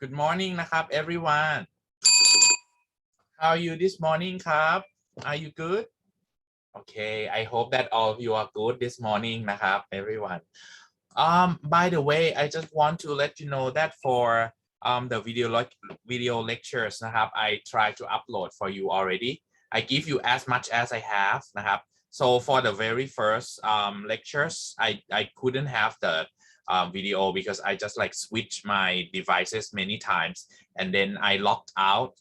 Good morning นะครับ everyone. How are you this morning ครับ Are you good? Okay, I hope that all of you are good this morning นะครับ everyone. By the way, I just want to let you know that for the video lectures นะครับ I try to upload for you already. I give you as much as I have นะครับ So for the very first lectures, I couldn't have the video because I just like switch my devices many times and then I logged out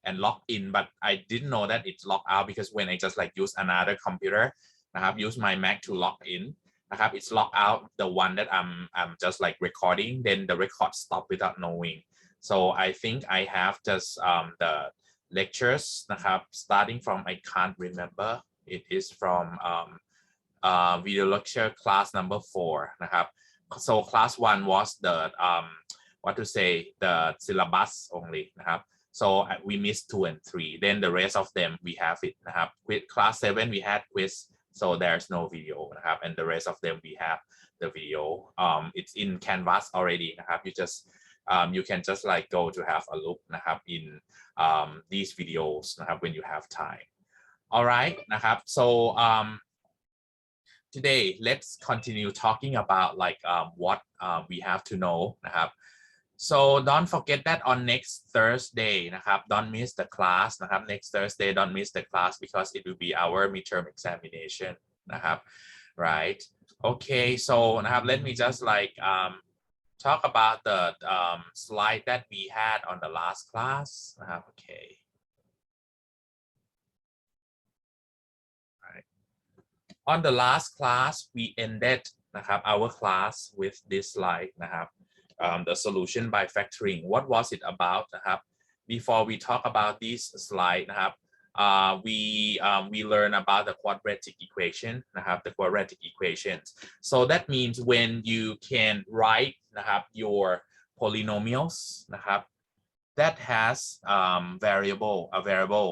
and logged in, but I didn't know that it's logged out because when I just like use another computer นะครับ use my Mac to log in นะครับ it's logged out the one that I'm just like recording, then the record stop without knowing. So I think I have just the lectures นะครับ starting from I can't remember. It is from video lecture class number 4 นะครับ so class 1 was the what to say the syllabus only นะครับ so we missed 2 and 3, then the rest of them we have it นะครับ with class 7 we had quiz, so there's no video นะครับ and the rest of them we have the video. It's in canvas already นะครับ you can just like go to have a look นะครับ in these videos นะครับ when you have time. All right นะครับ so today let's continue talking about like what we have to know นะครับ so don't forget that on next Thursday นะครับ don't miss the class นะครับ next Thursday don't miss the class because it will be our midterm examination นะครับ right okay so นะครับ let me just like talk about the slide that we had on the last class นะครับ okay on the last class we ended นะครับ our class with this slide นะครับ the solution by factoring. What was it about นะครับ before we talk about this slide นะครับ we learn about the quadratic equation นะครับ the quadratic equations. So that means when you can write นะครับ your polynomials นะครับ that has a variable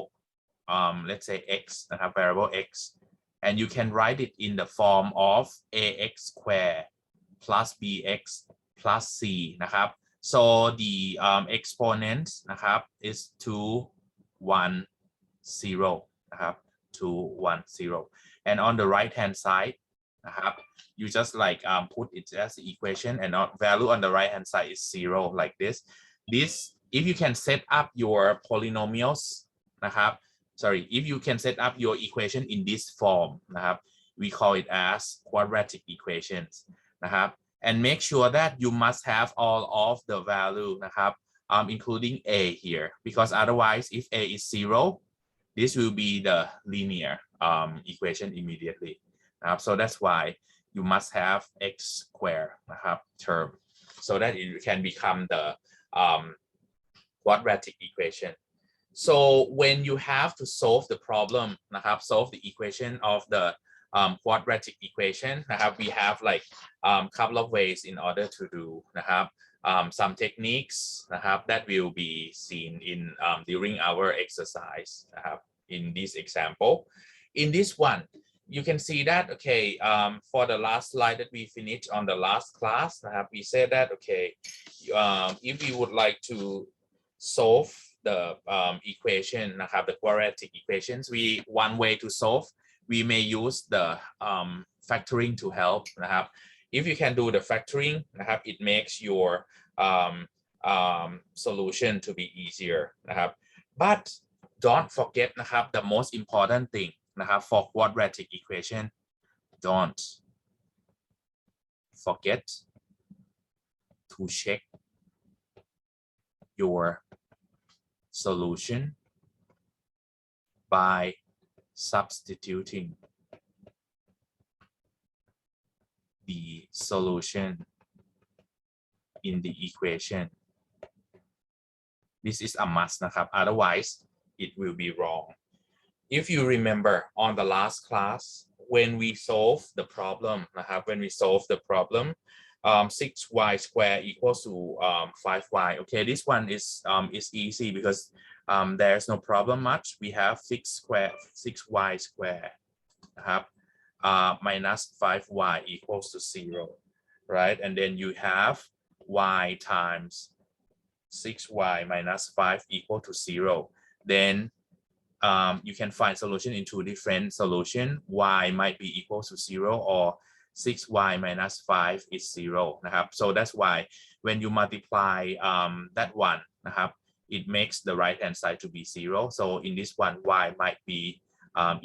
let's say x นะครับ variable x, and you can write it in the form of ax squared plus bx plus c นะครับ so the exponent นะครับ is 2 1 0 นะครับ 2 1 0, and on the right hand side นะครับ you just like put it as the equation, and value on the right hand side is 0 like this. If you can set up your polynomials นะครับ sorry, if you can set up your equation in this form นะครับ we call it as quadratic equations นะครับ and make sure that you must have all of the value นะครับ including a here, because otherwise if a is 0, this will be the linear equation immediately นะครับ so that's why you must have x squared นะครับ term so that it can become the quadratic equation. So when you have to solve the problem นะครับ solve the equation of the quadratic equation นะครับ we have like couple of ways in order to do นะครับ some techniques นะครับ that will be seen in during our exercise นะครับ in this example. In this one you can see that okay, for the last slide that we finished on the last class นะครับ we said that okay, if we would like to solve the equation นะครับ the quadratic equations, one way to solve, we may use the factoring to help นะครับ if you can do the factoring นะครับ it makes your solution to be easier นะครับ but don't forget นะครับ the most important thing นะครับ for quadratic equation, don't forget to check your solution by substituting the solution in the equation. This is a must นะครับ otherwise it will be wrong. If you remember on the last class when we solve the problem นะครับ when we solve the problem 6y squared equals to 5y. Okay, this one is easy because there's no problem much. We have 6y squared นะครับ minus 5y equals to 0, right? And then you have y times 6y minus 5 equal to 0, then you can find solution in two different solutions. Y might be equal to 0 or 6y minus 5 is 0 นะครับ so that's why when you multiply that oneนะครับ, it makes the right hand side to be 0. so in this one y might be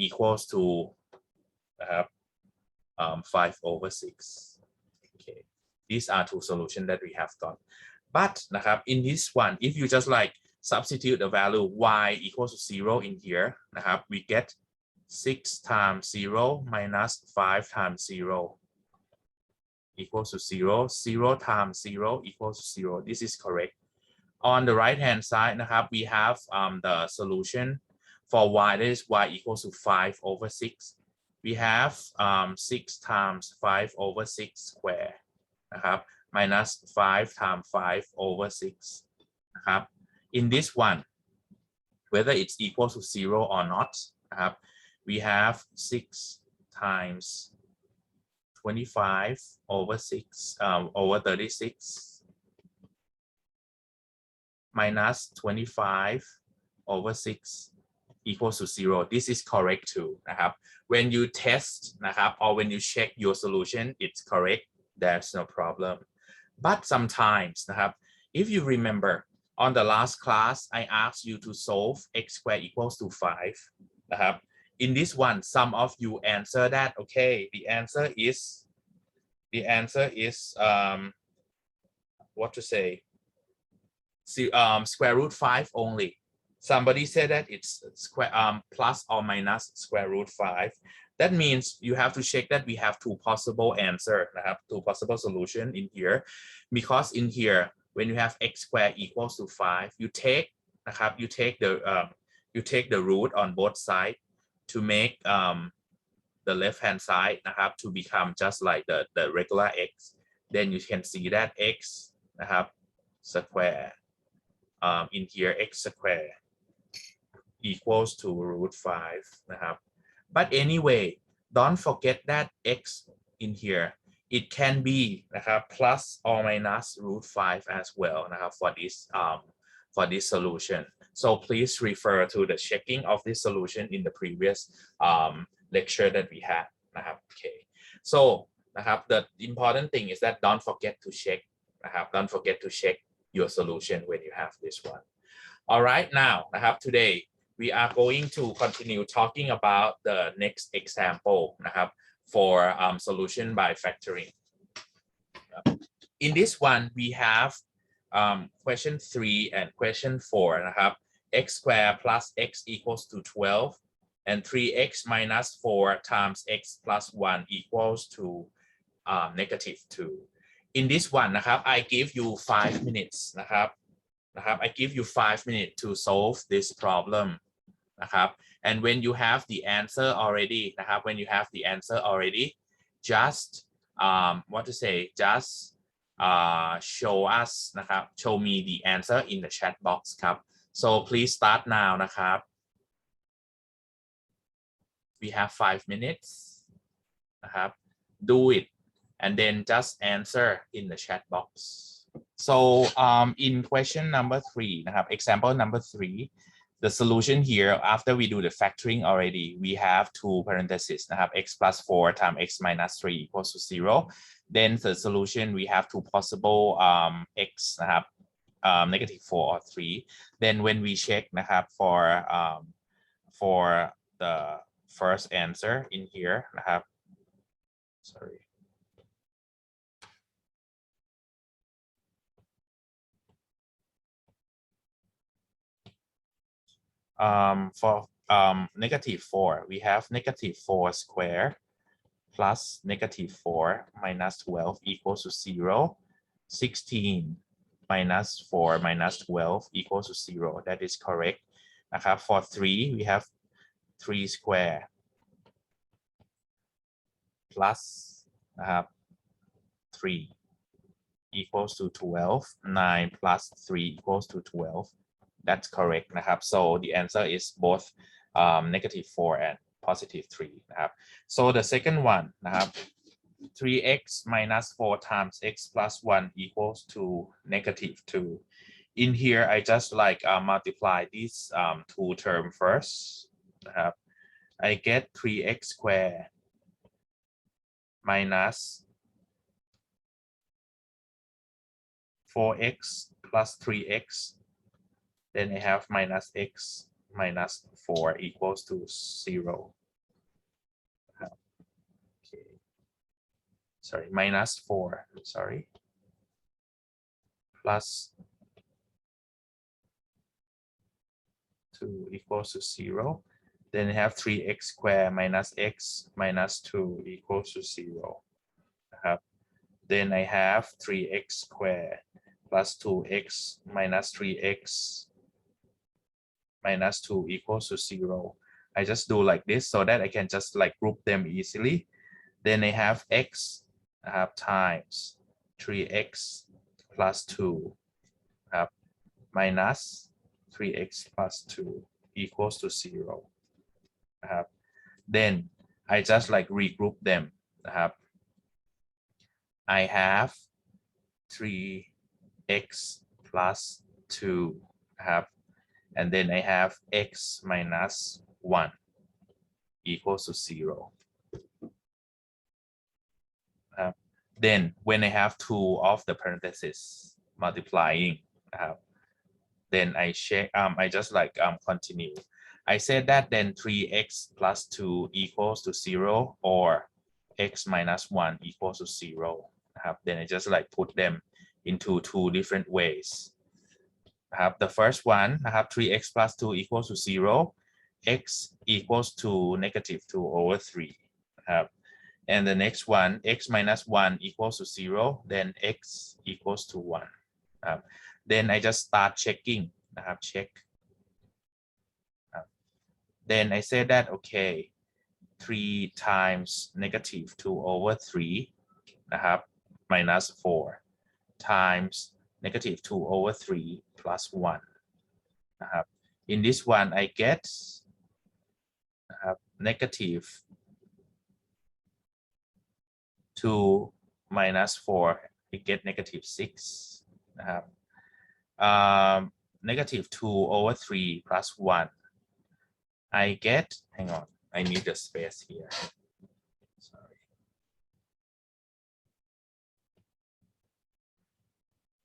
equals to 5 over 6. Okay, these are two solutions that we have got. But นะครับ in this one if you just like substitute the value y equals to 0 in here นะครับ we get 6 times 0 minus 5 times 0 equals to 0. 0 times 0 equals to 0. This is correct. On the right hand side นะครับ we have the solution for y, that is y equals to 5 over 6. We have 6 times 5 over 6 square นะครับ minus 5 times 5 over 6 นะครับ in this one whether it's equal to 0 or not นะครับ we have 6 times 25 over 6 over 36 minus 25 over 6 equals to 0. This is correct too นะครับ when you test นะครับ or when you check your solution it's correct, there's no problem. But sometimes นะครับ if you remember on the last class I asked you to solve x squared equals to 5 นะครับ. in this one some of you answer that okay the answer is what to say square root 5 only. Somebody said that it's square plus or minus square root 5. That means you have to check that we have two possible answers, two possible solution in here, because in here when you have x squared equals to 5 you take the root on both sides to make the left hand side to become just like the regular x. then you can see that x square in here x square equals to root 5 นะครับ. but anyway don't forget that x in here it can beนะครับ plus or minus root 5 as wellนะครับfor this solution. so please refer to the checking of this solution in the previous lecture that we had นะครับ okay so นะครับ the important thing is that don't forget to check นะครับ don't forget to check your solution when you have this one. all right now นะครับ today we are going to continue talking about the next example นะครับ for solution by factoring. in this one we have question 3 and question 4 นะครับ x squared plus x equals to 12 and 3x minus 4 times x plus 1 equals to negative 2. in this one นะครับ I give you 5 minutes นะครับ I give you 5 minutes to solve this problem นะครับ and when you have the answer already นะครับ when you have the answer already just what to say just show us นะครับ show me the answer in the chat box ครับ so please start now นะครับ we have 5 minutes นะครับ do it and then just answer in the chat box. so in question number 3 นะครับ example number 3 the solution here after we do the factoring already we have two parentheses นะครับ x plus 4 times x minus 3 equals to 0. then the solution we have two possible x นะครับ negative 4 or 3. then when we check นะครับ for the first answer in here นะครับ sorry for negative 4 we have negative 4 square plus negative 4 minus 12 equals to 0. 16 minus 4 minus 12 equals to 0. that is correct นะครับ for 3 we have 3 square plus นะครับ 3 equals to 12. 9 plus 3 equals to 12. that's correct นะครับ so the answer is both negative 4 and positive 3 นะครับ so the second one นะครับ 3x minus 4 times x plus 1 equals to negative 2. in here I just like multiply this two term first. I get 3x squared minus 4x plus 3x. Then I have minus x minus 4 equals to 0. Okay. Sorry, minus 4. Sorry. Plus 2 equals to 0. Then I have 3x squared minus x minus 2 equals to 0. Then I have 3x squared plus 2x minus 3x minus 2 equals to 0. I just do like this so that I can just like group them easily. Then I have x times 3x plus 2 minus 3x plus 2 equals to 0. Then I just like regroup them. I have 3x plus 2 and then I have x minus 1 equals to 0. Then when I have two of the parentheses multiplying, then I check, I just like continue. I said that then 3x plus 2 equals to 0 or x minus 1 equals to 0. Then I just like put them into two different ways. The first one, 3x plus 2 equals to 0, x equals to negative 2 over 3. And the next one, x minus 1 equals to 0, then x equals to 1. Then I just start checking. Check. Then I say that, okay, 3 times negative 2 over 3, minus 4 times negative 2 over 3 plus 1. In this one, I get negative 2 minus 4, I get negative 6. Negative 2 over 3 plus 1, I get, hang on, I need a space here. Sorry.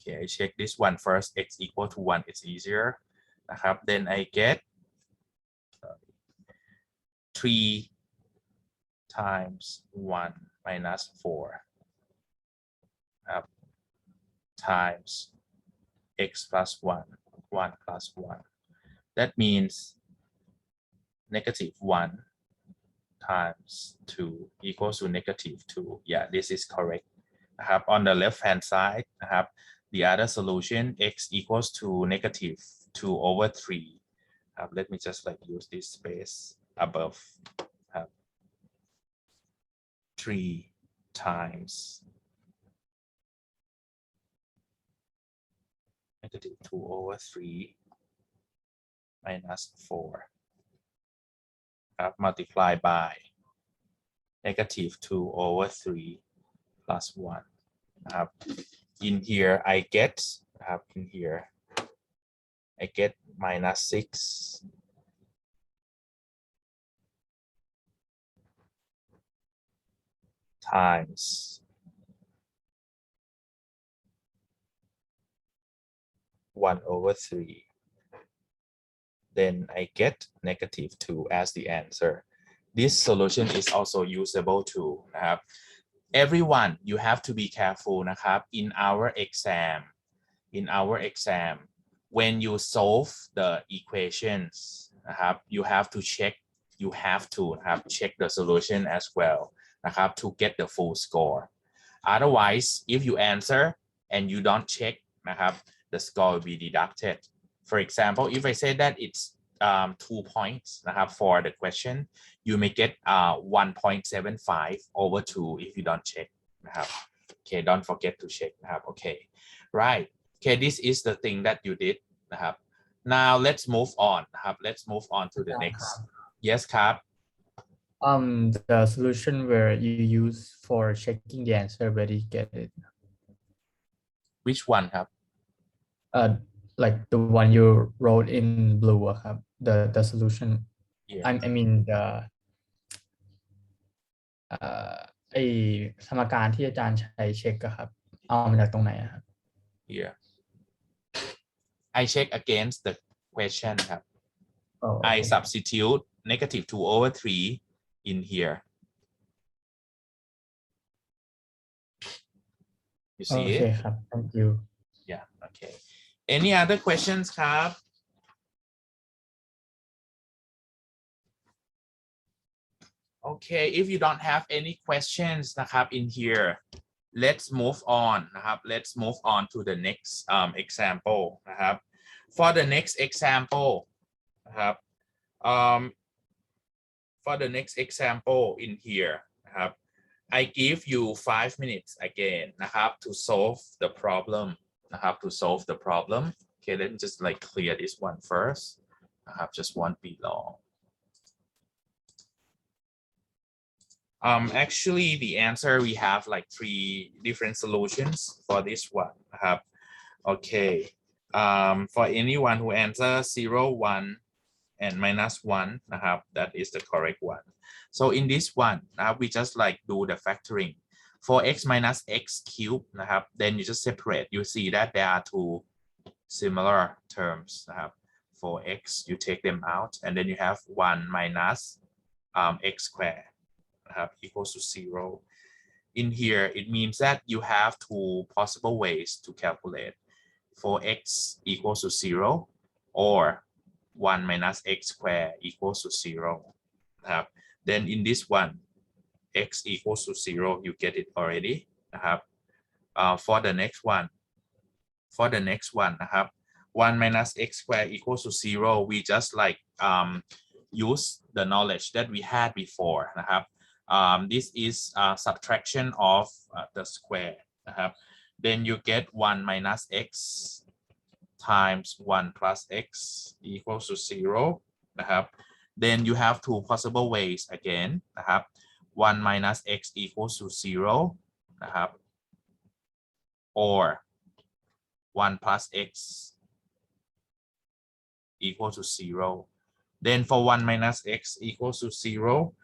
Okay, I check this one first, x equal to 1, it's easier. Then I get 3 times 1 minus 4 times x plus 1, 1 plus 1. That means negative 1 times 2 equals to negative 2. Yeah, this is correct. On the left hand side, the other solution, x equals to negative 2 over 3. Let me just like use this space above. 3 times negative 2 over 3 minus 4 multiplied by negative 2 over 3 plus 1. In here I get minus 6 times 1 over 3. Then I get negative 2 as the answer. This solution is also usable too. Everyone, you have to be careful in our exam. When you solve the equations, you have to check the solution as well to get the full score. Otherwise, if you answer and you don't check, the score will be deducted. For example, if I say that it's 2 points for the question, you may get 1.75 over 2 if you don't check. Okay, don't forget to check. Okay, right. Okay, this is the thing that you did. Now let's move on. Let's move on to the next. Yes, Kap. The solution where you use for checking the answer, where you get it. Which one, Kap? like the one you wrote in blue อะครับ the solution yeah I mean the ไอสมการที่อาจารย์ใช้เช็คอะครับเอามาจากตรงไหนอะครับ yeah I check against the question ครับ Oh, I okay. substitute negative 2 over 3 in here you see it โอเคครับ thank you yeah okay any other questions ครับ okay if you don't have any questions นะครับ in here let's move on นะครับ let's move on to the next example นะครับ for the next example นะครับ for the next example in here นะครับ I give you 5 minutes again นะครับ to solve the problem นะครับ to solve the problem okay let me just like clear this one first นะครับ just won't be long actually the answer we have like 3 different solutions for this one นะครับ okay for anyone who answers 0 1 and -1 นะครับ that is the correct one so in this one นะครับ we just like do the factoring for x minus x cube นะครับ then you just separate you see that there are 2 similar terms นะครับ for x you take them out and then you have 1 minus x squared นะครับ equals to 0 in here it means that you have 2 possible ways to calculate for x equals to 0 or 1 minus x squared equals to 0 นะครับ then in this one x equals to 0 you get it already นะครับ for the next one นะครับ 1 minus x squared equals to 0 we just like use the knowledge that we had before นะครับ this is subtraction of the square นะครับ then you get 1 minus x times 1 plus x equals to 0 นะครับ then you have 2 possible ways again นะครับ 1 minus x equals to 0 นะครับ or 1 plus x equals to 0 then for 1 minus x equals to 0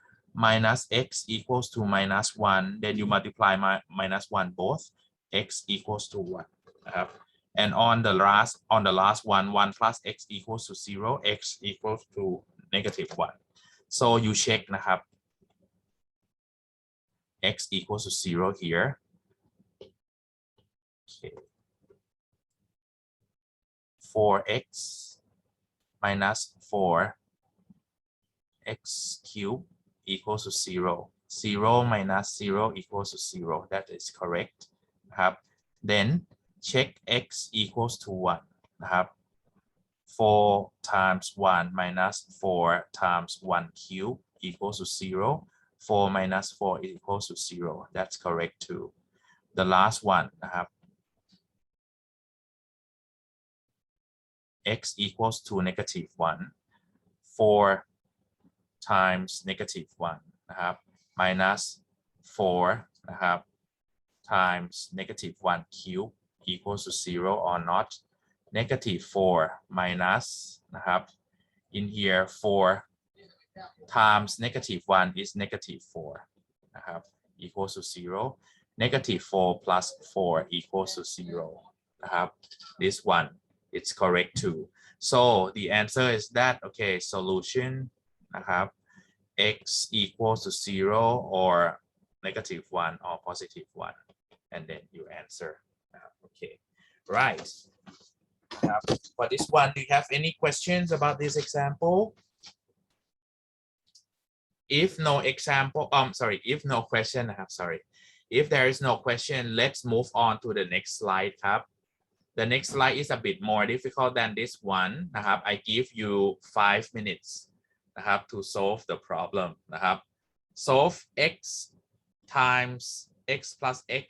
minus x equals to -1 then you multiply -1 both x equals to 1 นะครับ and on the last one 1 plus x equals to 0 x equals to -1 so you check นะครับ x equals to 0 here okay 4x minus 4x cubed equals to 0 0 minus 0 equals to 0 that is correct นะครับ then check x equals to 1 นะครับ 4 times 1 minus 4 times 1 cube equals to 0 4 minus 4 equals to 0 that's correct too the last one นะครับ x equals to -1 4 times -1 นะครับ minus 4 นะครับ times -1 cube equals to 0 or not -4 minus นะครับ in here 4 times -1 is -4 นะครับ equals to 0 -4 plus 4 equals to 0 นะครับ this one it's correct too so the answer is that okay solution นะครับ x equals to 0 or -1 or +1 and then you answer okay right for this one do you have any questions about this example if no example sorry if no question sorry if there is no question let's move on to the next slide ครับ the next slide is a bit more difficult than this one นะครับ I give you 5 minutes นะครับ to solve the problem นะครับ solve x times x plus x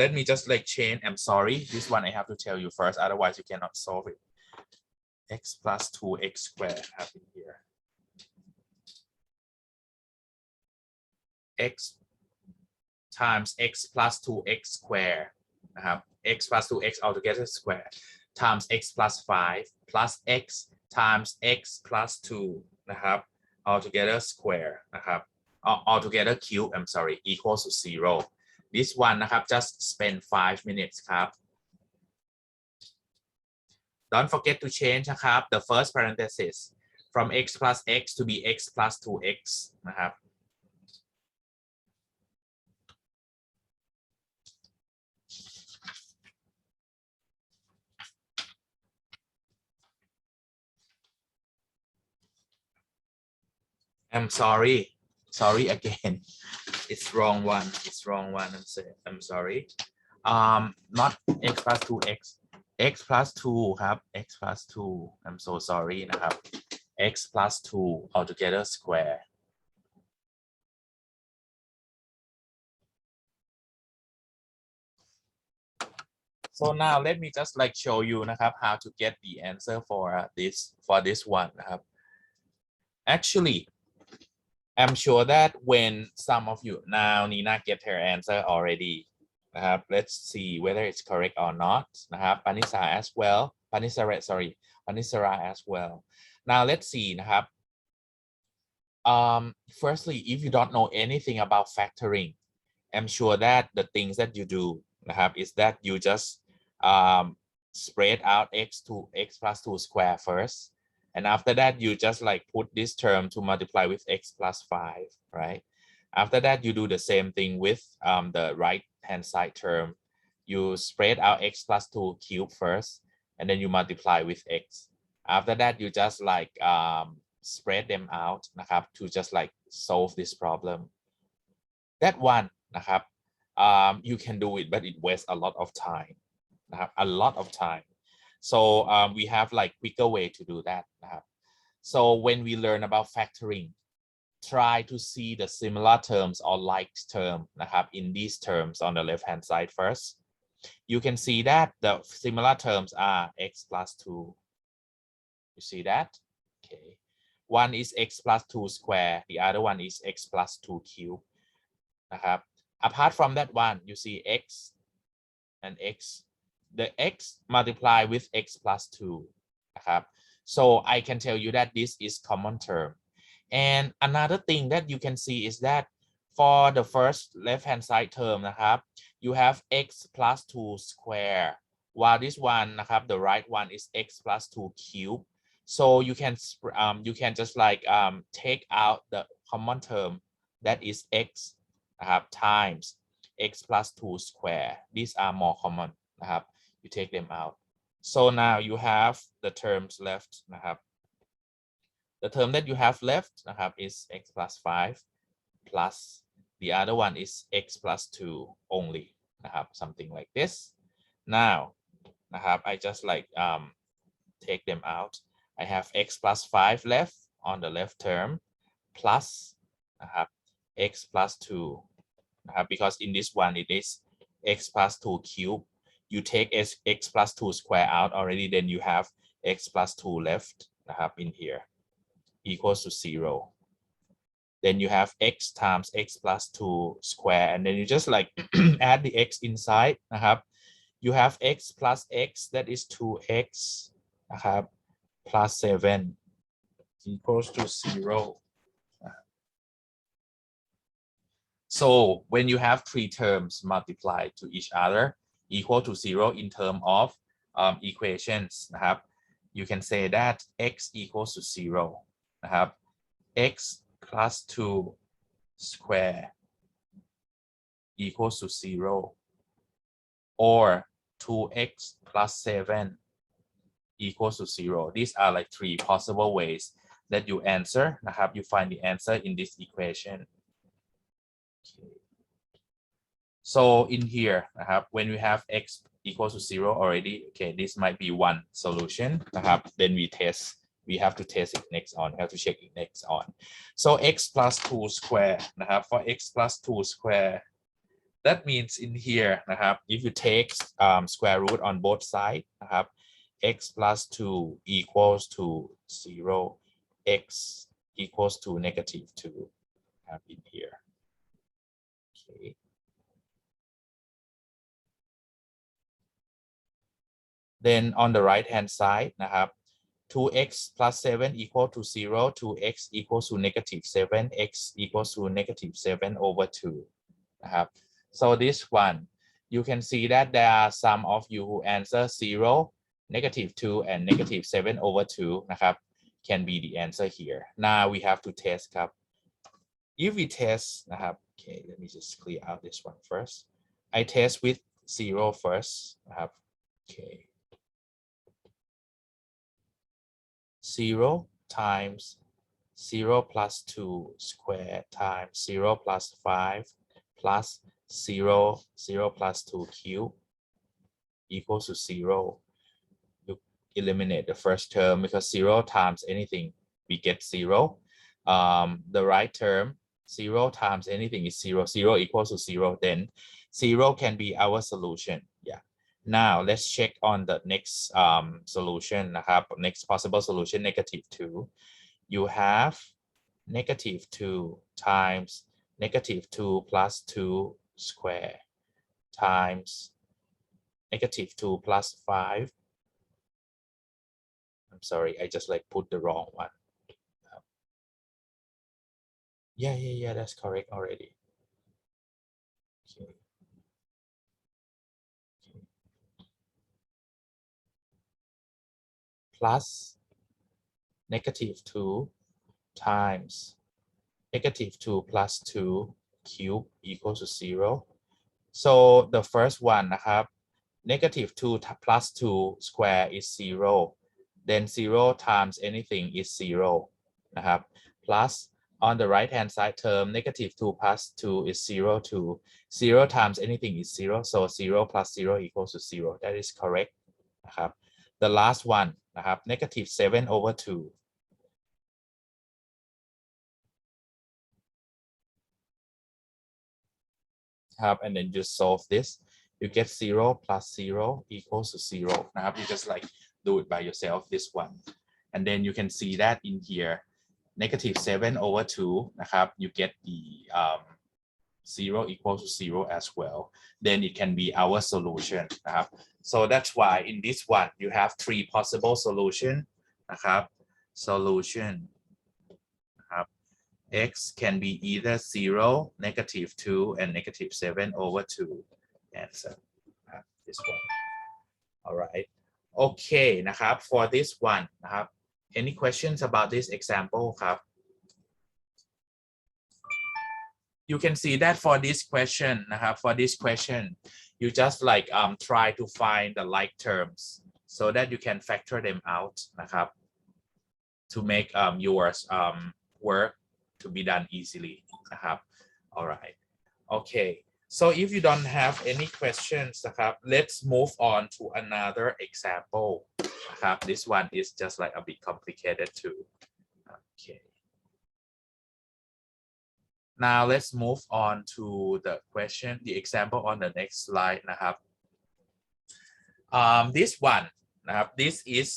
let me just like change I'm sorry this one I have to tell you first otherwise you cannot solve it x plus 2x squared have in here x times x plus 2x squared นะครับ x plus 2x altogether square times x plus 5 plus x times x plus 2 นะครับ altogether square นะครับ altogether cube I'm sorry equals to 0 this one นะครับ just spend 5 minutes ครับ don't forget to change นะครับ the first parenthesis from x plus x to be x plus 2x นะครับ I'm sorry again it's wrong one I'm sorry not x plus 2x x plus 2 ครับ x plus 2 I'm so sorry นะครับ x plus 2 altogether square so now let me just like show you นะครับ how to get the answer for this one นะครับ actually I'm sure that when some of you now Nina get her answer already นะครับ let's see whether it's correct or not นะครับ Panisa as well Panisara as well now let's see นะครับ firstly if you don't know anything about factoring I'm sure that the things that you do นะครับ is that you just spread out x plus 2 square first and after that you just like put this term to multiply with x plus 5 right after that you do the same thing with the right hand side term you spread out x plus 2 cube first and then you multiply with x after that you just like spread them out นะครับ to just like solve this problem that one นะครับ you can do it but it wastes a lot of time นะครับ a lot of time so we have like quicker way to do that นะครับ so when we learn about factoring try to see the similar terms or like term นะครับ in these terms on the left hand side first you can see that the similar terms are x plus 2 you see that okay one is x plus 2 square the other one is x plus 2 cube นะครับ apart from that one you see x and x the x multiply with x plus 2 นะครับ so I can tell you that this is common term and another thing that you can see is that for the first left hand side term นะครับ you have x plus 2 square while this one นะครับ the right one is x plus 2 cube so you can just like take out the common term that is x นะครับ times x plus 2 square these are more common นะครับ you take them out so now you have the terms left นะครับ the term that you have left นะครับ is x plus 5 plus the other one is x plus 2 only นะครับ something like this now นะครับ I just like take them out I have x plus 5 left on the left term plus นะครับ x plus 2 นะครับ because in this one it is x plus 2 cube you take x plus 2 square out already then you have x plus 2 left นะครับ in here equals to 0 then you have x times x plus 2 square and then you just like add the x inside นะครับ you have x plus x that is 2x นะครับ plus 7 equals to 0 so when you have three terms multiplied to each other equal to 0 in term of equations นะครับ you can say that x equals to 0 นะครับ x plus 2 square equals to 0 or 2x plus 7 equals to 0 these are like three possible ways that you answer นะครับ you find the answer in this equation okay. so in here นะครับ when we have x equals to 0 already okay this might be one solution นะครับ then we have to test it next on have to check it next on so x plus 2 square นะครับ for x plus 2 square that means in here นะครับ if you take square root on both sides นะครับ x plus 2 equals to 0 x equals to negative 2 have in here okay then on the right hand side นะครับ 2x plus 7 equal to 0 2x equals to negative 7 x equals to negative 7 over 2 นะครับ so this one you can see that there are some of you who answer 0 negative 2 and negative 7 over 2 นะครับ can be the answer here now we have to test ครับ if we test นะครับ okay let me just clear out this one first I test with 0 first นะครับ okay 0 times 0 plus 2 square times 0 plus 5 plus 0 0 plus 2 cube equals to 0 you eliminate the first term because 0 times anything we get 0 the right term 0 times anything is 0 0 equals to 0 then 0 can be our solution yeah now let's check on the next solution นะครับ next possible solution negative 2 you have negative 2 times negative 2 plus 2 square times negative 2 plus 5 I'm sorry I just like put the wrong one yeah that's correct already okay. Plus negative 2 times negative 2 plus 2 cube equals to 0 so the first one นะครับ negative 2 plus 2 square is 0 then 0 times anything is 0 นะครับ plus on the right hand side term negative 2 plus 2 is 0 2 0 times anything is 0 so 0 plus 0 equals to 0 that is correct นะครับ the last one นะครับ negative 7 over 2ครับ and then just solve this you get 0 plus 0 equals to 0 นะครับ you just like do it by yourself this one and then you can see that in here negative 7 over 2 นะครับ you get the 0 equals to 0 as well then it can be our solution นะครับ so that's why in this one you have 3 possible solution นะครับ solution นะครับ x can be either 0 negative 2 and negative 7 over 2 answer this one all right okay นะครับ for this one นะครับ any questions about this example ครับ you can see that for this question นะครับ for this question you just like try to find the like terms so that you can factor them out นะครับ to make yours work to be done easily นะครับ all right okay so if you don't have any questions นะครับ let's move on to another example นะครับ this one is just like a bit complicated too okay now let's move on to the question the example on the next slide นะครับ this one นะครับ this is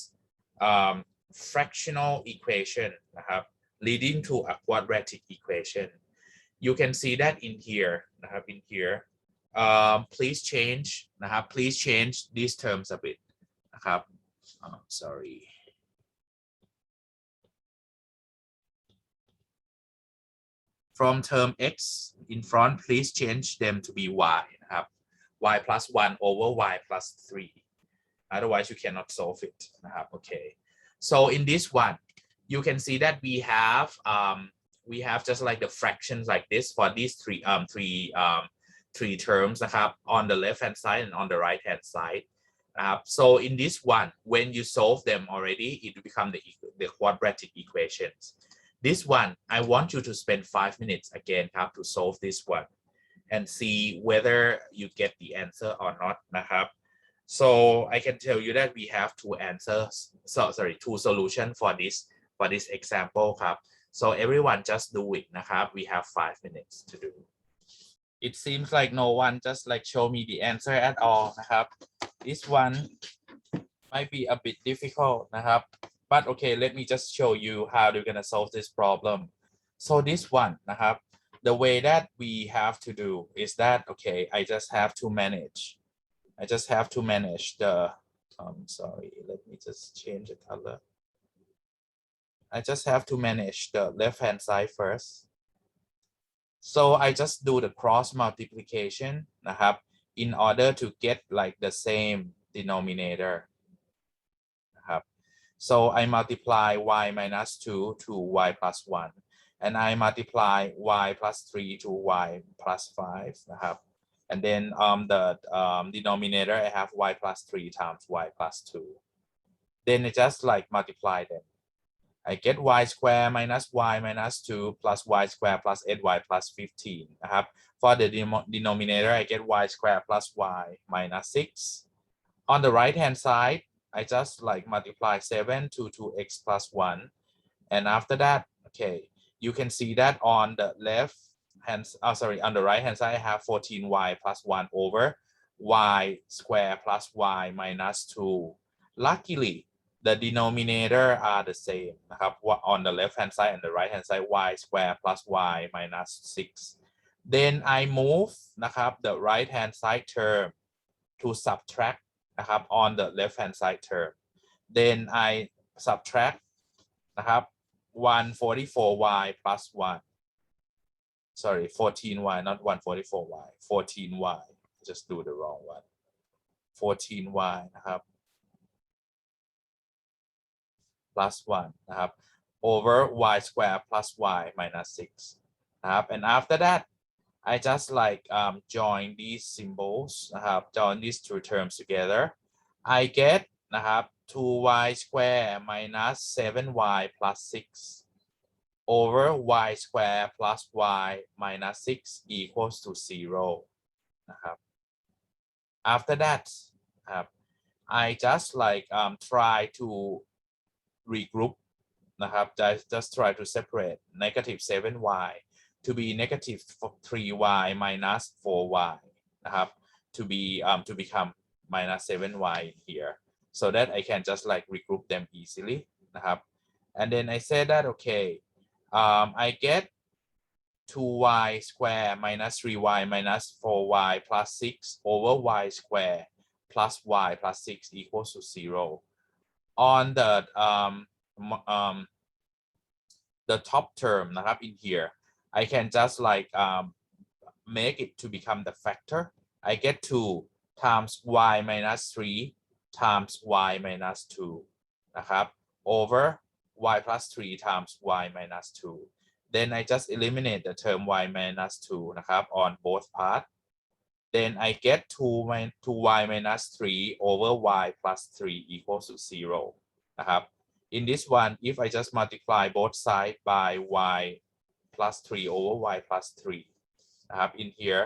fractional equation นะครับ leading to a quadratic equation you can see that in here นะครับ in here please change นะครับ please change these terms a bit นะครับ sorry from term x in front please change them to be y นะครับ y plus 1 over y plus 3 otherwise you cannot solve it นะครับ okay so in this one you can see that we have just like the fractions like this for these three terms นะครับ on the left hand side and on the right hand side so in this one when you solve them already it will become the quadratic equations this one I want you to spend 5 minutes again ครับ to solve this one and see whether you get the answer or not นะครับ so I can tell you that we have two answers two solutions for this example ครับ so everyone just do it นะครับ we have 5 minutes to do it seems like no one just like show me the answer at all นะครับ this one might be a bit difficult นะครับ but okay let me just show you how you're gonna solve this problem so this one นะครับ the way that we have to do is that okay I just have to manage the sorry, let me just change the color. I just have to manage the left hand side first. So I just do the cross multiplication นะครับ in order to get like the same denominator นะครับ so I multiply y minus 2 to y plus 1 and I multiply y plus 3 to y plus 5 นะครับ and then the denominator I have y plus 3 times y plus 2 then I just like multiply them. I get y square minus y minus 2 plus y square plus 8y plus 15 นะครับ for the denominator I get y square plus y minus 6 on the right hand side I just like multiply 7 to 2x plus 1 and after that okay you can see that on the left hand on the right hand side I have 14y plus 1 over y square plus y minus 2 luckily the denominator are the same นะครับ on the left hand side and the right hand side y square plus y minus 6 then I move นะครับ the right hand side term to subtract นะครับ on the left hand side term then I subtract นะครับ 144y plus 1 sorry 14y not 144y 14y just do the wrong one 14y นะครับ plus 1 นะครับ over y square plus y minus 6 นะครับ and after that I just like join these symbols นะครับ join these two terms together I get นะครับ 2y square minus 7y plus 6 over y square plus y minus 6 equals to 0 นะครับ after that ครับ I just like try to regroup นะครับ just try to separate negative 7y to be negative 3y minus 4y นะครับ to become minus 7y here so that I can just like regroup them easily นะครับ and then I say that okay I get 2y square minus 3y minus 4y plus 6 over y square plus y plus 6 equals to 0 on the top term นะครับ in here I can just like make it to become the factor I get 2 times y minus 3 times y minus 2 นะครับ over y plus 3 times y minus 2 then I just eliminate the term y minus 2 นะครับ on both parts then I get 2y minus 3 over y plus 3 equals to 0 นะครับ in this one if I just multiply both sides by y plus 3 over y plus 3 นะครับ in here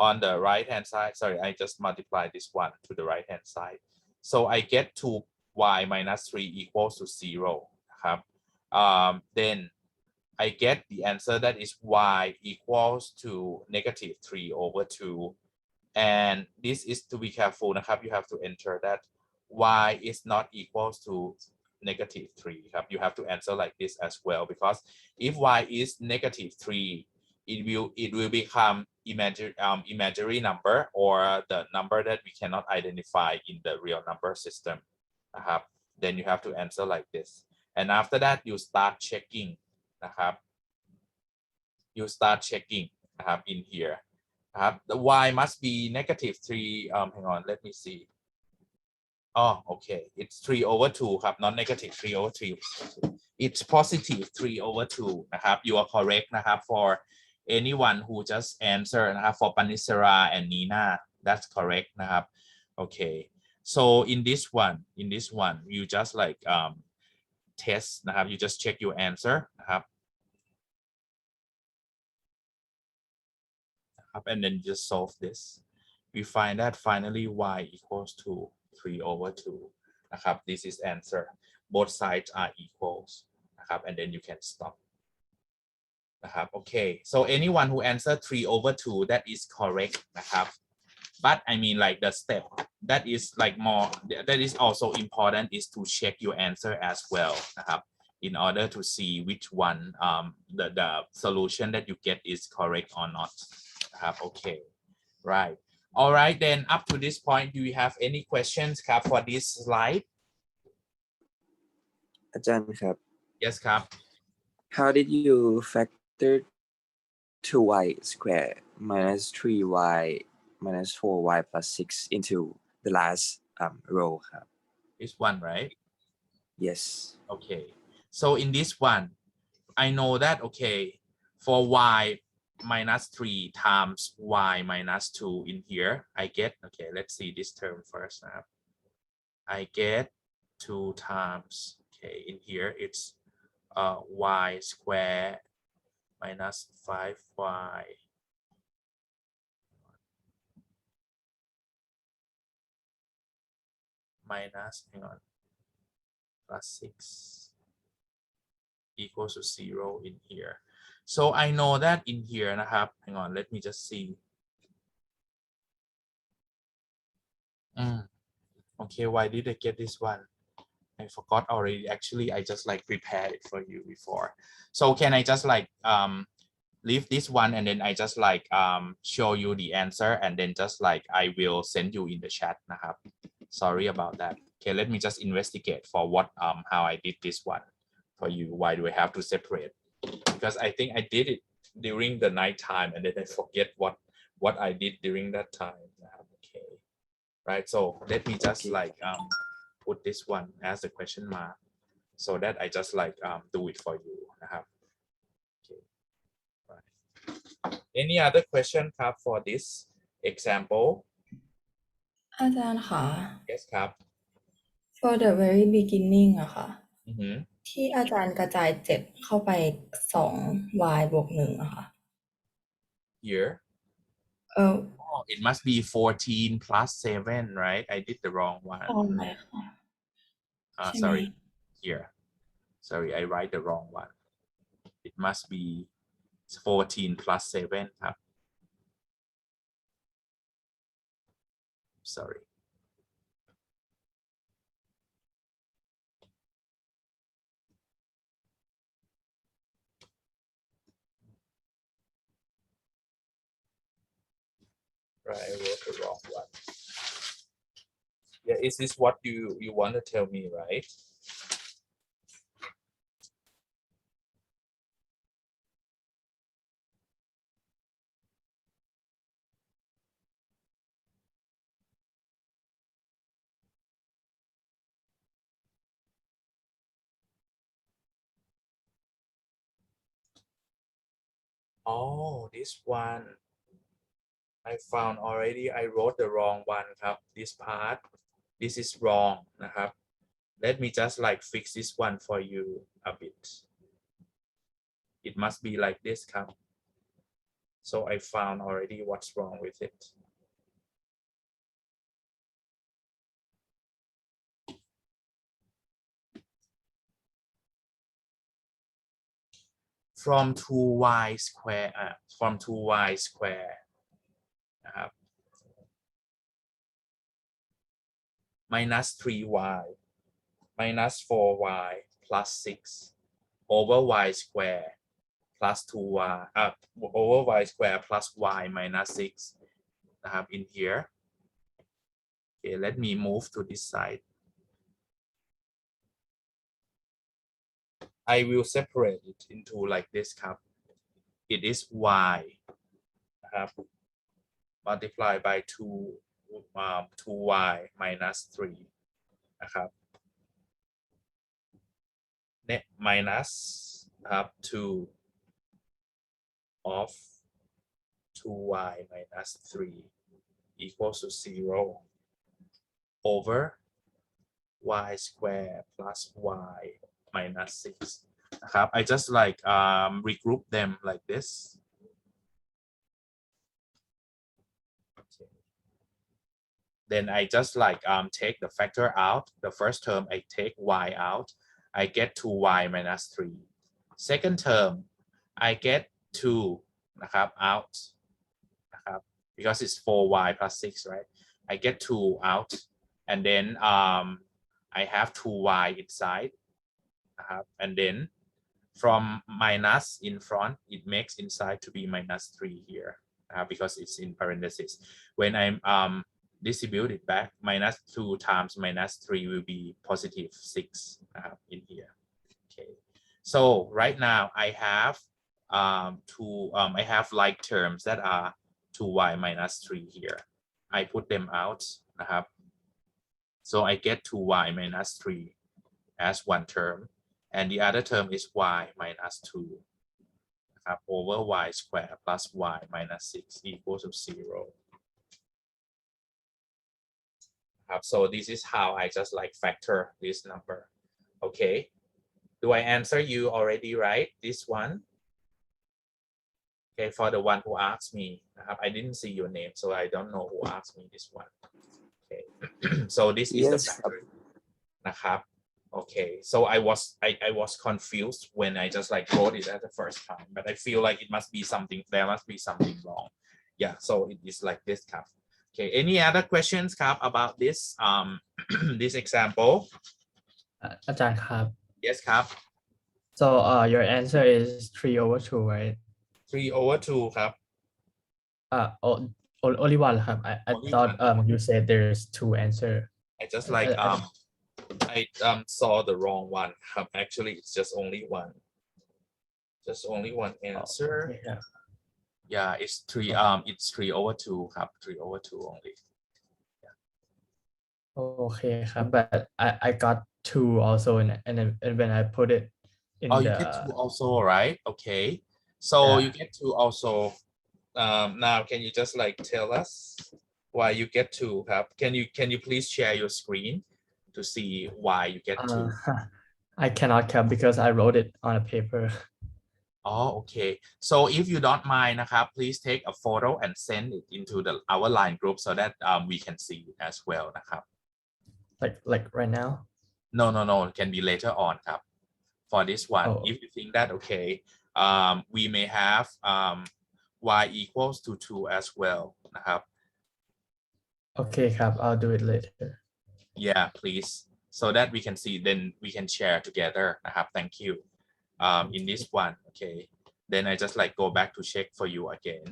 on the right hand side sorry I just multiply this one to the right hand side so I get 2y minus 3 equals to 0 นะครับ then I get the answer that is y equals to negative 3 over 2 and this is to be careful นะครับ you have to enter that y is not equals to negative 3 ครับ you have to answer like this as well because if y is negative 3 it will become imaginary number or the number that we cannot identify in the real number system นะครับ then you have to answer like this and after that you start checking นะครับ you start checking นะครับ in here นะครับ the y must be negative 3 hang on let me see oh okay it's 3 over 2 ครับ not negative 3 over 3 it's positive 3 over 2 นะครับ you are correct นะครับ for anyone who just answer นะครับ for Panisara and Nina that's correct นะครับ okay so in this one you just like test นะครับ you just check your answer นะครับ and then just solve this we find that finally y equals to 3 over 2 นะครับ this is answer both sides are equals นะครับ and then you can stop นะครับ okay so anyone who answer 3 over 2 that is correct นะครับ but I mean like the step that is like more that is also important is to check your answer as well นะครับ in order to see which one the solution that you get is correct or not นะครับ okay right All right, then up to this point, do you have any questions ครับ for this slide? อาจารย์ครับ Yes ครับ How did you factor 2y squared minus 3y minus 4y plus 6 into the last row ครับ This one, right? Yes. Okay. So in this one, I know that, okay, for y minus 3 times y minus 2 in here, I get, okay, let's see this term first. I get 2 times, okay, in here it's y squared minus 5y minus, hang on, plus 6 equals to 0 in here. So I know that in here นะครับ hang on, let me just see. Okay, why did I get this one? I forgot already. Actually, I just like prepared it for you before. So can I just like leave this one and then I just like show you the answer and then just like I will send you in the chat นะครับ Sorry about that. Okay, let me just investigate for what how I did this one for you. Why do I have to separate? Because I think I did it during the night time and then I forget what I did during that time. Okay, right. So let me just like put this one as a question mark so that I just like do it for you นะครับ Okay. Right. Any other question ครับ for this example? อาจารย์คะ Yes ครับ for the very beginning อะค่ะ ที่อาจารย์กระจาย7เข้าไป 2y บวก1อะค่ะ Here. Oh, it must be 14 plus 7, right? I did the wrong one. ตอนไหนคะใช่ไหม Sorry. Here. Sorry, I write the wrong one. It must be 14 plus 7 ครับ Sorry. Right, I wrote the wrong one. Yeah, is this what you want to tell me, right? Oh, this one. I found already. I wrote the wrong one ครับ This part. This is wrong นะครับ Let me just like fix this one for you a bit. It must be like this ครับ So I found already what's wrong with it. From 2y square from 2y square นะครับ minus 3y minus 4y plus 6 over y square plus 2y over y square plus y minus 6 นะครับ in here. Okay, let me move to this side. I will separate it into like this ครับ It is y นะครับ multiply by 2y minus 3 นะครับ net minus ครับ 2 of 2y minus 3 equals to 0 over y square plus y minus 6 นะครับ I just like regroup them like this. Then I just like take the factor out. The first term I take y out. I get 2y minus 3. Second term I get 2 นะครับ out นะครับ because it's 4y plus 6, right? I get 2 out and then I have 2y inside นะครับ and then from minus in front it makes inside to be minus 3 here because it's in parentheses. When I distribute it back, -2 times -3 will be +6 in here. Okay, so right now I have I have like terms that are 2y - 3 here. I put them out so I get 2y - 3 as one term, and the other term is y - 2 over y squared plus y - 6 equals to 0. So this is how I just like factor this number. Okay, do I answer you already, right? This one. Okay, for the one who asked me, I didn't see your name, so I don't know who asked me this one. Okay, so this is the factor. Okay, so I was confused when I just like wrote it at the first time, but I feel like it must be something, there must be something wrong. Yeah, so it is like this cup. Okay, any other questions about this this example? อาจารย์ครับ Yes, so your answer is 3/2, right? 3/2 only one ครับ I Only thought one. you said there's two answer. I just like I saw the wrong one. Actually it's just only one. Just only one answer. Okay, yeah. Yeah, it's 3/2 3/2 only. Okay, but I got 2 also, and when I put it in Oh, the you get 2 also, right? Okay, so Yeah. you get 2 also. Now can you just like tell us why you get 2? Can you please share your screen to see why you get 2? I cannot cap because I wrote it on a paper. Oh, okay. So if you don't mind, please take a photo and send it into our line group so that we can see it as well. Like right now? No. It can be later on. For this one, if you think that okay, we may have y equals to 2 as well. Okay, I'll do it later. Yeah, please, so that we can see, then we can share together. Thank you. In this one, okay, then I just like go back to check for you again,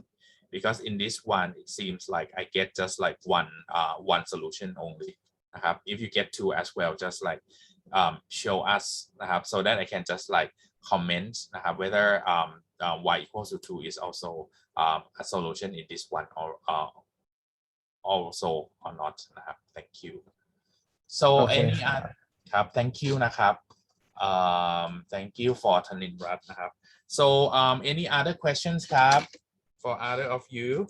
because in this one it seems like I get just like one solution only. If you get 2 as well, just like show us so that I can just like comment whether y equals to 2 is also a solution in this one or also or not. Thank you. So Okay, any other thank you thank you for Thanindrat so any other questions for other of you?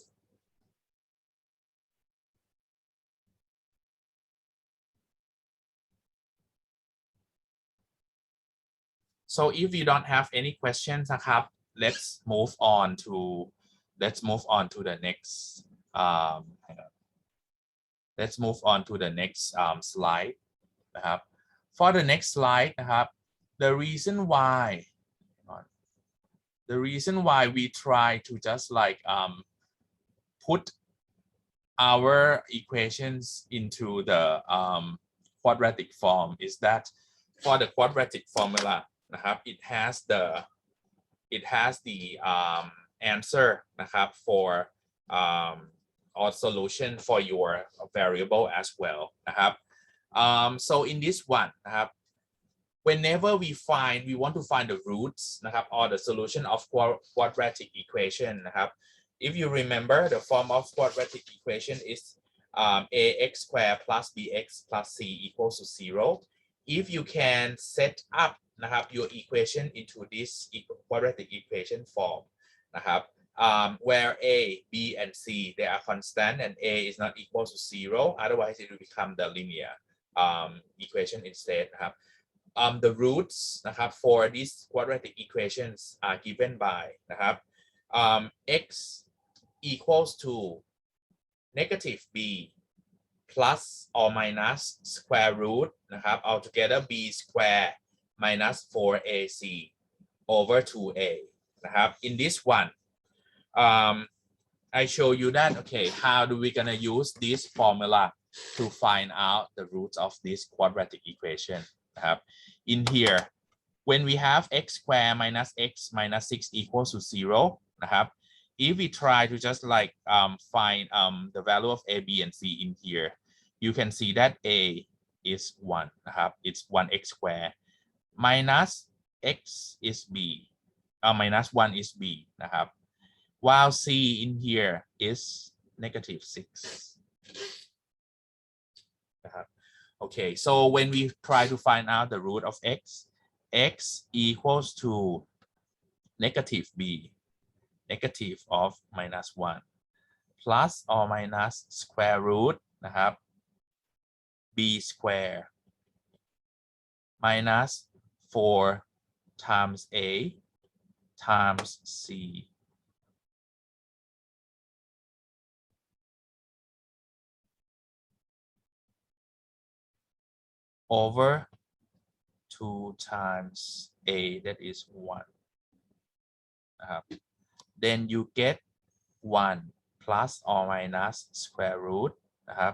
So if you don't have any questions let's move on to the next let's move on to the next slide. For the next slide the reason why we try to just like put our equations into the quadratic form is that for the quadratic formula it has the answer for or solution for your variable as well. So in this one whenever we want to find the roots or the solution of quadratic equation if you remember, the form of quadratic equation is ax squared plus bx plus c equals to 0. If you can set up your equation into this quadratic equation form where a, b, and c they are constant and a is not equal to 0, otherwise it will become the linear equation instead. The roots for these quadratic equations are given by x equals to negative b plus or minus square root altogether b square minus 4ac over 2a in this one I show you that okay, how do we gonna use this formula to find out the roots of this quadratic equation. In here when we have x squared minus x minus 6 equals to 0 if we try to just like find the value of a, b, and c in here, you can see that a is 1 นะครับ it's 1x square minus x is b minus 1 is b นะครับ while c in here is negative 6 นะครับ okay, so when we try to find out the root of x, x equals to negative b, negative of minus 1 plus or minus square root นะครับ b square minus 4 times a times c over 2 times a, that is 1 นะครับ then you get 1 plus or minus square root นะครับ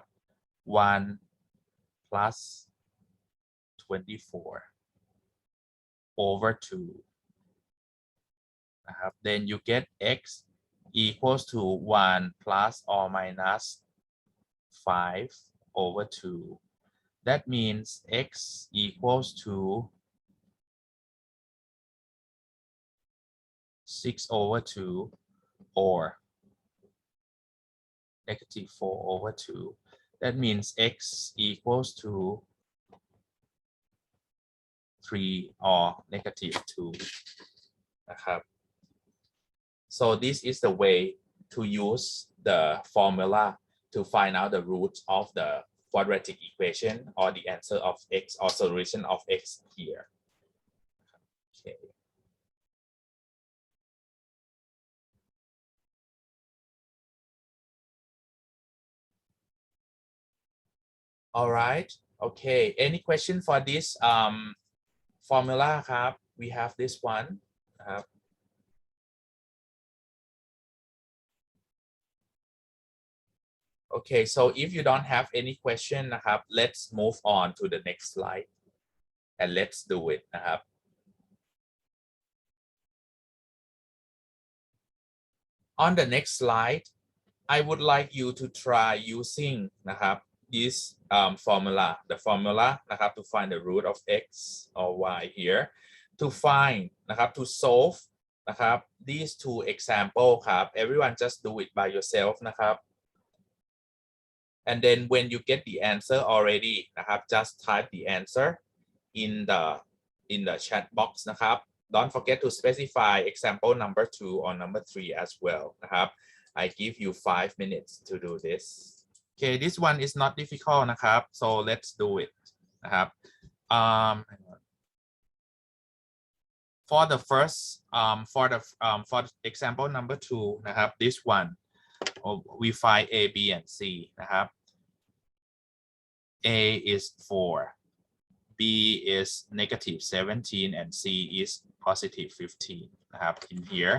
1 plus 24 over 2 นะครับ then you get x equals to 1 plus or minus 5 over 2. That means x equals to 6 over 2 or negative 4 over 2. That means x equals to 3 or negative 2 นะครับ. So this is the way to use the formula to find out the root of the quadratic equation or the answer of x or solution of x here. Okay. All right. Okay. Any question for this formula ครับ we have this one ครับ Okay, so if you don't have any question นะครับ let's move on to the next slide and let's do it นะครับ On the next slide I would like you to try using นะครับ this formula, the formula นะครับ to find the root of x or y here to find นะครับ to solve นะครับ these two example ครับ everyone just do it by yourself นะครับ and then when you get the answer already นะครับ just type the answer in the chat box นะครับ don't forget to specify example number 2 or number 3 as well นะครับ I give you 5 minutes to do this. Okay, this one is not difficult นะครับ so let's do it นะครับ for the first for example number 2 นะครับ this one we find a, b and c นะครับ a is 4 b is negative 17 and c is positive 15 นะครับ in here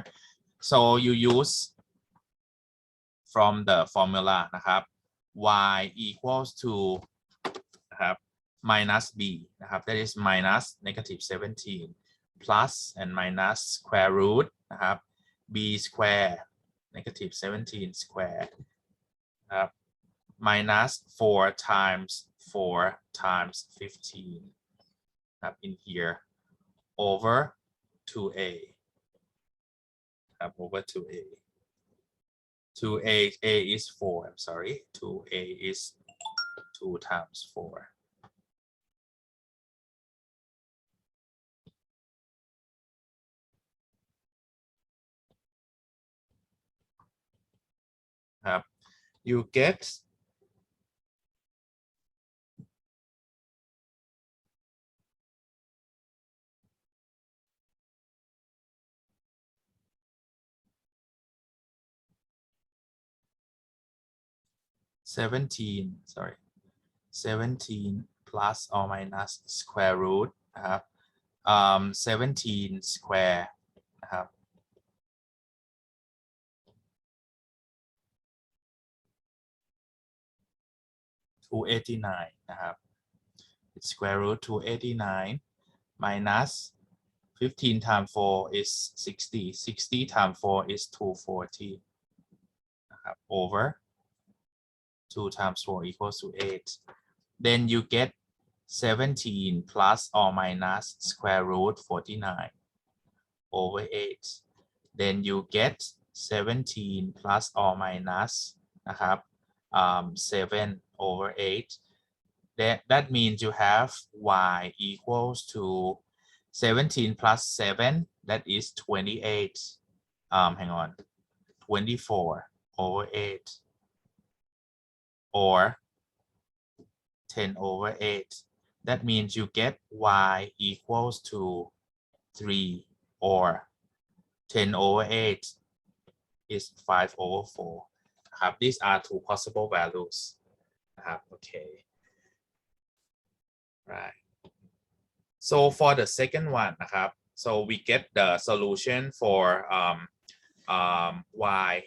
so you use from the formula นะครับ y equals to นะครับ minus b นะครับ that is minus negative 17 plus and minus square root นะครับ b square negative 17 square นะครับ minus 4 times 4 times 15 นะครับ in here over 2a ครับ over 2a 2a a is 4 I'm sorry 2a is 2 times 4 ครับ you get 17 sorry 17 plus or minus square root นะครับ 17 square นะครับ 289 นะครับ square root 289 minus 15 times 4 is 60. 60 times 4 is 240 นะครับ over 2 times 4 equals to 8. Then you get 17 plus or minus square root 49 over 8. Then you get 17 plus or minus นะครับ 7 over 8. That means you have y equals to 17 plus 7, that is 28. Hang on, 24 over 8, or 10 over 8. That means you get y equals to 3, or 10 over 8 is 5 over 4. These are two possible values. Okay. Right. So for the second one, so we get the solution for y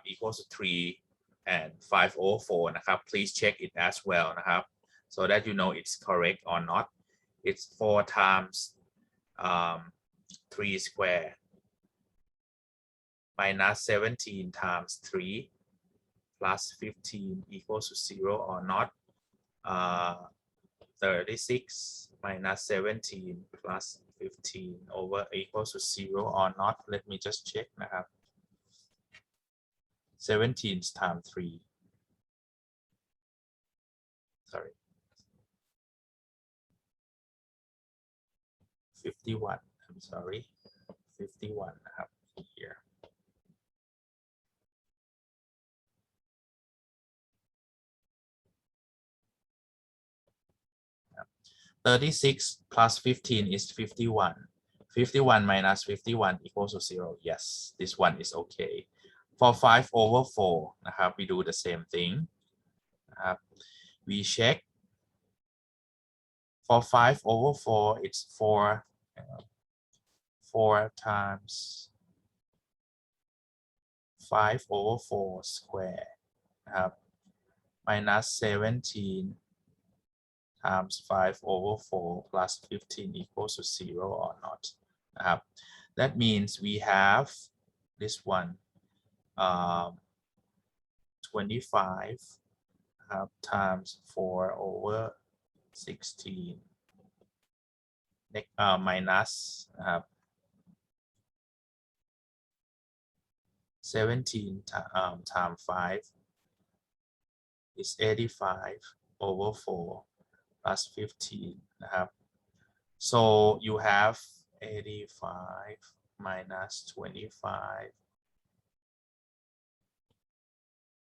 equals to 3 and 5 over 4 Please check it as well so that you know it's correct or not. It's 4 times 3 square minus 17 times 3 plus 15 equals to 0 or not. 36 minus 17 plus 15 over equals to 0 or not. Let me just check 17 times 3. Sorry. 51. I'm sorry. 51 here. 36 plus 15 is 51. 51 minus 51 equals to 0. Yes, this one is okay. For 5 over 4, we do the same thing. We check. For 5 over 4, it's 4 times 5 over 4 square. Minus 17 times 5 over 4 plus 15 equals to 0 or not. That means we have this one, 25 times 4 over 16 minus 17 times 5 is 85 over 4 plus 15 So you have 85 minus 25.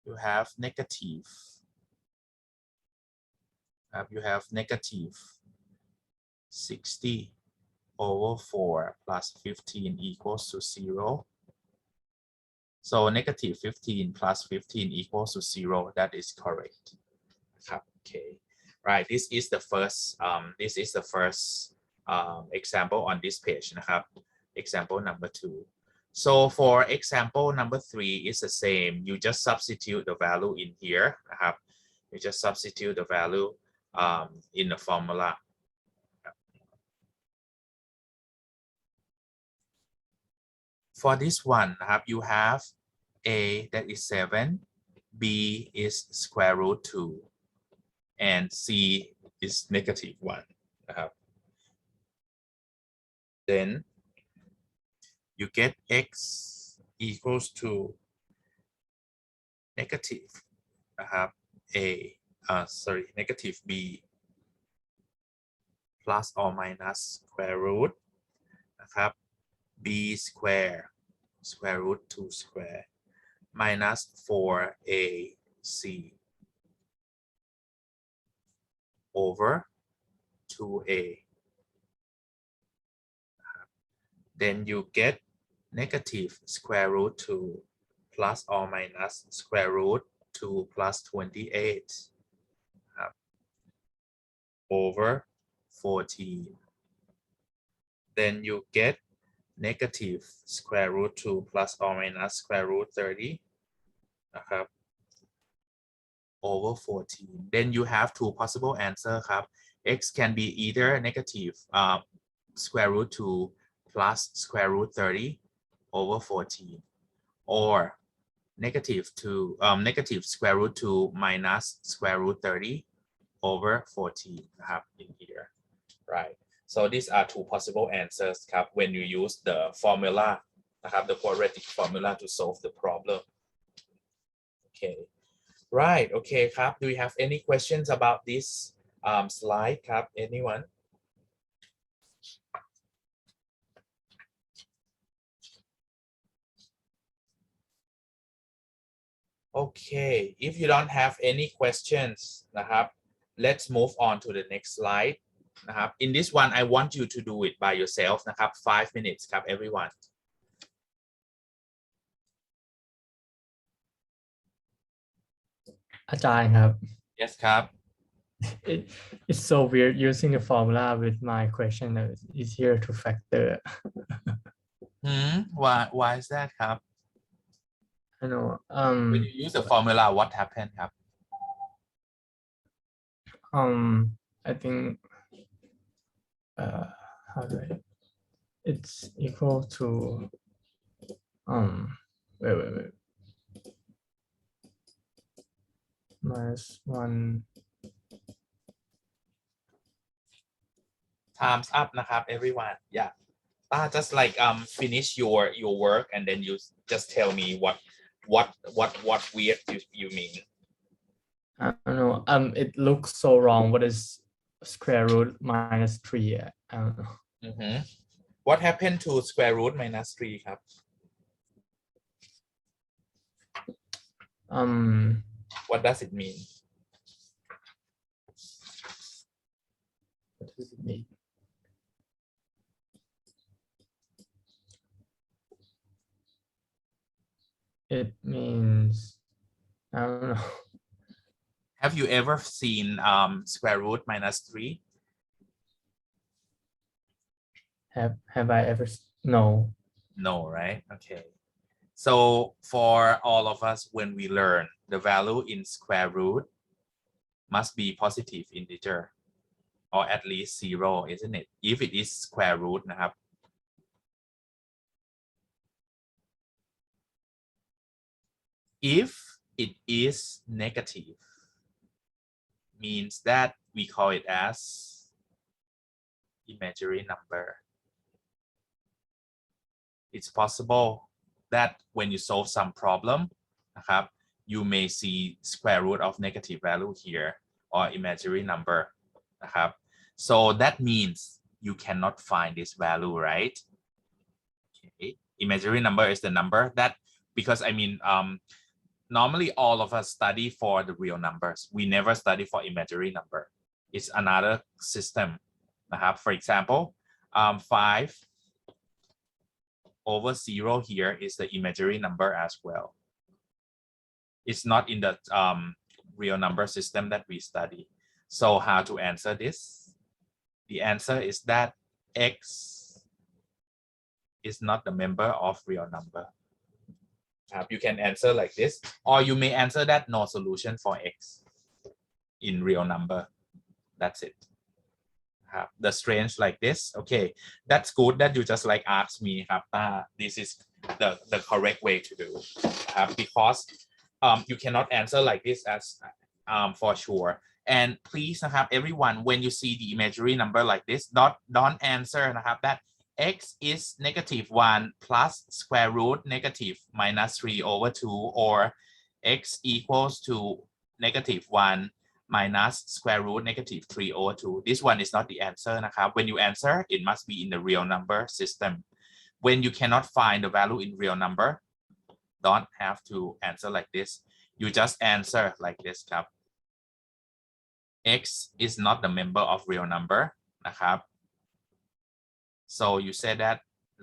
You have negative. You have negative 60 over 4 plus 15 equals to 0. So negative 15 plus 15 equals to 0. That is correct. Okay. Right. This is the first. Example on this page. Example number 2. So for example number 3 is the same. You just substitute the value in here. You just substitute the value in the formula. For this one, you have A, that is 7, B is square root 2, and C is negative 1. Then you get X equals to negative negative B plus or minus square root B square root 2 square minus 4AC over 2A. Then you get negative square root 2 plus or minus square root 2 plus 28 over 14. Then you get negative square root 2 plus or minus square root 30 over 14. Then you have two possible answers. X can be either negative square root 2 plus square root 30 over 14 or negative square root 2 minus square root 30 over 14 นะครับ in here right so these are two possible answers ครับ when you use the formula นะครับ the quadratic formula to solve the problem okay right okay ครับ do you have any questions about this slide ครับ anyone okay if you don't have any questions นะครับ let's move on to the next slide นะครับ in this one I want you to do it by yourself นะครับ 5 minutes ครับ everyone อาจารย์ครับ yes ครับ It's so weird using the formula with my question. It's easier to factor. why is that ครับ I know. when you use the formula what happened ครับ I think how do I it's equal to wait minus 1 time's up นะครับ everyone yeah just like finish your work and then you just tell me what weird you mean I don't know. It looks so wrong. What is square root minus 3? I don't know. what happened to square root minus 3 ครับ what does it mean What does it mean? It means I don't know. have you ever seen square root minus 3 Have I ever? No. no right okay so for all of us when we learn the value in square root must be positive integer or at least 0 isn't it if it is square root นะครับ if it is negative means that we call it as imaginary number it's possible that when you solve some problem นะครับ you may see square root of negative value here or imaginary number นะครับ so that means you cannot find this value right okay. Imaginary number is the number that because I mean normally all of us study for the real numbers we never study for imaginary number it's another system นะครับ for example 5 over 0 here is the imaginary number as well it's not in the real number system that we study so how to answer this the answer is that x is not the member of real number you can answer like this or you may answer that no solution for x in real number that's it the strange like this okay that's good that you just like ask me ครับ this is the correct way to do because you cannot answer like this as for sure and please นะครับ everyone when you see the imaginary number like this don't answer นะครับ that x is negative 1 plus square root negative minus 3 over 2 or x equals to negative 1 minus square root negative 3 over 2 this one is not the answer นะครับ when you answer it must be in the real number system when you cannot find the value in real number don't have to answer like this you just answer like this ครับ x is not the member of real number นะครับ so you say that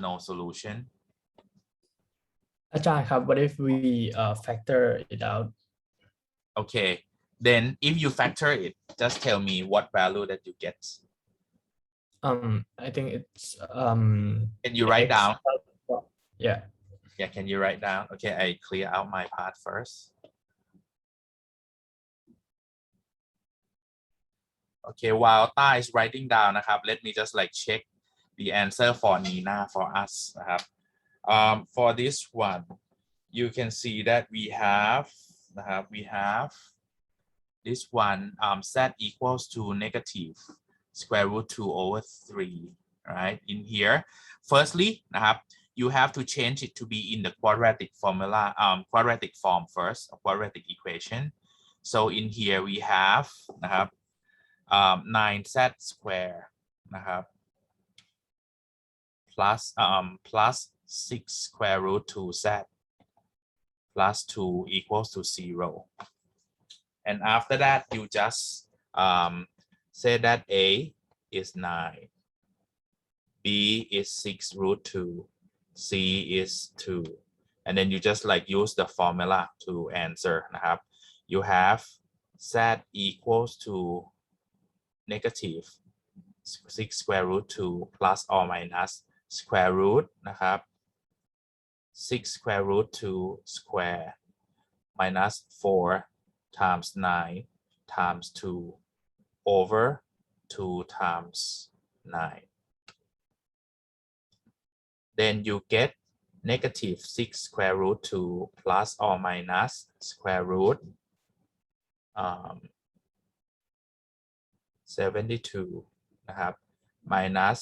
no solution อาจารย์ครับ what if we factor it out okay then if you factor it just tell me what value that you get I think it's can you write down yeah can you write down okay I clear out my part first okay while Ta is writing down นะครับ let me just like check the answer for Nina for usนะครับ for this one you can see that we have this one z equals to negative square root 2 over 3 right in here. Firstly นะครับ you have to change it to be in the quadratic formula quadratic form first, a quadratic equation. So in here we have นะครับ 9z square นะครับ plus 6 square root 2z plus 2 equals to 0. And after that, you just say that A is 9, B is 6 root 2, C is 2. And then you just like use the formula to answer นะครับ you have Z equals to negative 6 square root 2 plus or minus square root นะครับ 6 square root 2 square minus 4 times 9 times 2 over 2 times 9. Then you get negative 6 square root 2 plus or minus square root 72 นะครับ minus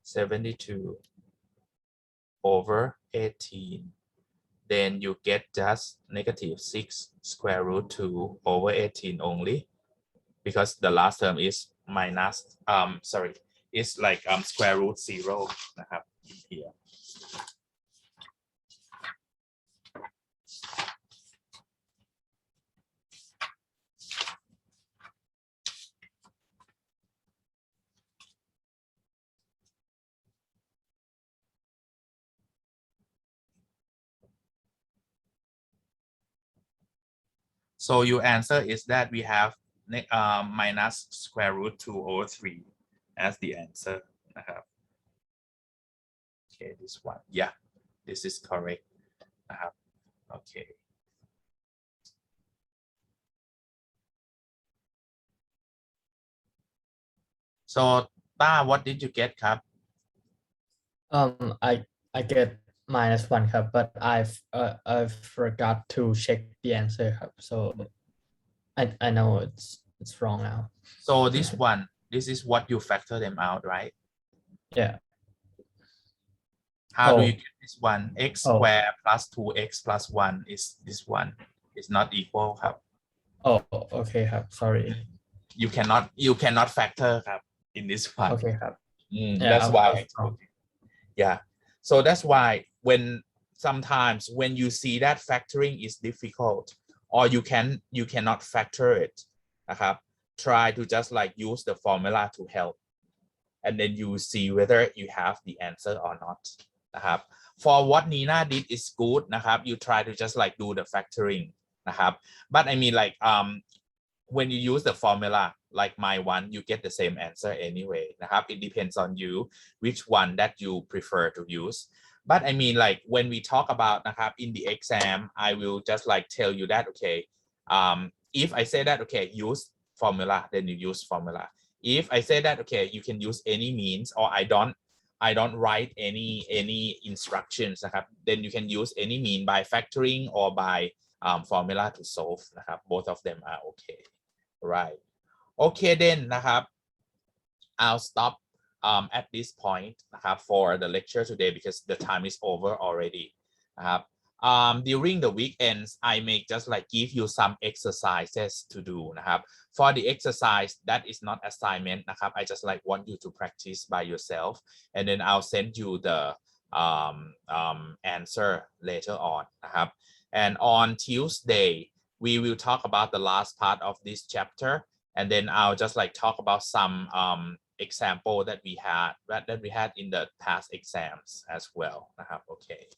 72 over 18. Then you get just negative 6 square root 2 over 18 only, because the last term is minus sorry, it's like square root 0 นะครับ here. So your answer is that we have minus square root 2 over 3 as the answer นะครับ Okay, this one, yeah, this is correct นะครับ Okay. So Ta, what did you get ครับ I get -1 ครับ, but I forgot to check the answer ครับ so I know it's wrong now. So this one, this is what you factor them out, right? Yeah. How do you get this one? X square plus 2x plus 1 is this one. It's not equal ครับ Oh, okay ครับ sorry. You cannot factor ครับ in this one. Okay ครับ That's why. Yeah. So that's why when sometimes when you see that factoring is difficult or you cannot factor it นะครับ try to just like use the formula to help, and then you see whether you have the answer or not นะครับ for what Nina did is good นะครับ you try to just like do the factoring นะครับ but I mean like when you use the formula like my one, you get the same answer anyway นะครับ it depends on you which one that you prefer to use. But I mean like when we talk about นะครับ in the exam I will just like tell you that okay if I say that okay use formula, then you use formula. If I say that okay you can use any means, or I don't write any instructions นะครับ then you can use any mean by factoring or by formula to solve นะครับ both of them are okay, right? Okay then นะครับ I'll stop at this point นะครับ for the lecture today because the time is over already นะครับ during the weekends I may just like give you some exercises to do นะครับ for the exercise that is not assignment นะครับ I just like want you to practice by yourself, and then I'll send you the answer later on นะครับ. And on Tuesday we will talk about the last part of this chapter, and then I'll just like talk about some example that we had in the past exams as well นะครับ okay